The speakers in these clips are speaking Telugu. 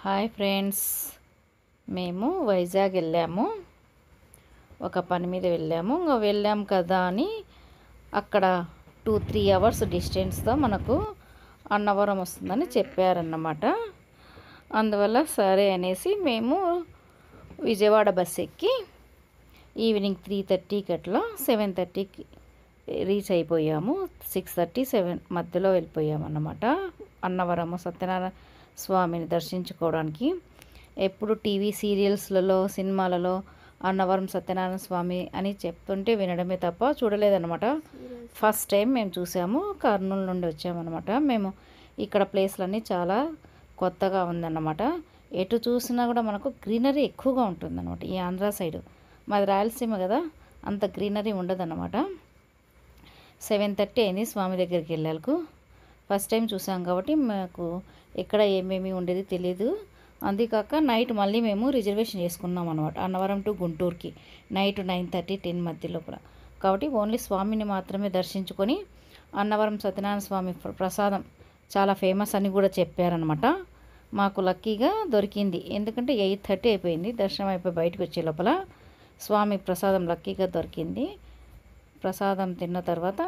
హాయ్ ఫ్రెండ్స్, మేము వైజాగ్ వెళ్ళాము. ఒక పని మీద వెళ్ళాము. ఇంకా వెళ్ళాము కదా అని అక్కడ 2-3 అవర్స్ డిస్టెన్స్తో మనకు అన్నవరం వస్తుందని చెప్పారన్నమాట. అందువల్ల సరే అనేసి మేము విజయవాడ బస్ ఎక్కి ఈవినింగ్ 3:30కి అట్లా 7:30కి రీచ్ అయిపోయాము. 6:30, 7 మధ్యలో వెళ్ళిపోయాము అన్నమాట అన్నవరము సత్యనారాయణ స్వామిని దర్శించుకోవడానికి. ఎప్పుడు టీవీ సీరియల్స్లలో, సినిమాలలో అన్నవరం సత్యనారాయణ స్వామి అని చెప్తుంటే వినడమే తప్ప చూడలేదన్నమాట. ఫస్ట్ టైం మేము చూసాము. కర్నూలు నుండి వచ్చామన్నమాట. మేము ఇక్కడ ప్లేస్లన్నీ చాలా కొత్తగా ఉందన్నమాట. ఎటు చూసినా కూడా మనకు గ్రీనరీ ఎక్కువగా ఉంటుందన్నమాట. ఈ ఆంధ్ర సైడు, మాది రాయలసీమ కదా, అంత గ్రీనరీ ఉండదన్నమాట. 7:30 అయింది స్వామి దగ్గరికి వెళ్ళాలకు. ఫస్ట్ టైం చూసాం కాబట్టి మాకు ఎక్కడ ఏమేమి ఉండేది తెలియదు. అంతేకాక నైట్ మళ్ళీ మేము రిజర్వేషన్ చేసుకున్నాం అనమాట. అన్నవరం టు గుంటూరుకి నైట్ 9:30, 10 మధ్యలో కూడా. కాబట్టి ఓన్లీ స్వామిని మాత్రమే దర్శించుకొని, అన్నవరం సత్యనారాయణ స్వామి ప్రసాదం చాలా ఫేమస్ అని కూడా చెప్పారనమాట. మాకు లక్కీగా దొరికింది. ఎందుకంటే 8:30 అయిపోయింది. దర్శనం అయిపోయి బయటకు వచ్చే లోపల స్వామి ప్రసాదం లక్కీగా దొరికింది. ప్రసాదం తిన్న తర్వాత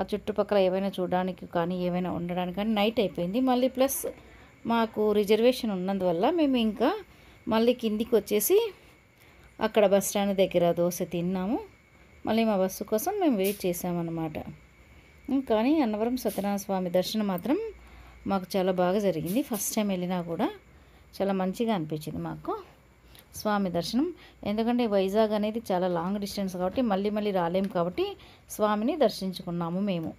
ఆ చుట్టుపక్కల ఏవైనా చూడడానికి కానీ ఏమైనా ఉండడానికి కానీ నైట్ అయిపోయింది. మళ్ళీ ప్లస్ మాకు రిజర్వేషన్ ఉన్నందువల్ల మేము ఇంకా మళ్ళీ కిందికి వచ్చేసి అక్కడ బస్ స్టాండ్ దగ్గర దోశ తిన్నాము. మళ్ళీ మా బస్సు కోసం మేము వెయిట్ చేసామన్నమాట. కానీ అన్నవరం సత్యనారాయణ స్వామి దర్శనం మాత్రం మాకు చాలా బాగా జరిగింది. ఫస్ట్ టైం వెళ్ళినా కూడా చాలా మంచిగా అనిపించింది మాకు స్వామి దర్శనం. ఎందుకంటే వైజాగ్ అనేది చాలా లాంగ్ డిస్టెన్స్ కాబట్టి మళ్ళీ రాలేము కాబట్టి స్వామిని దర్శించుకున్నాము మేము.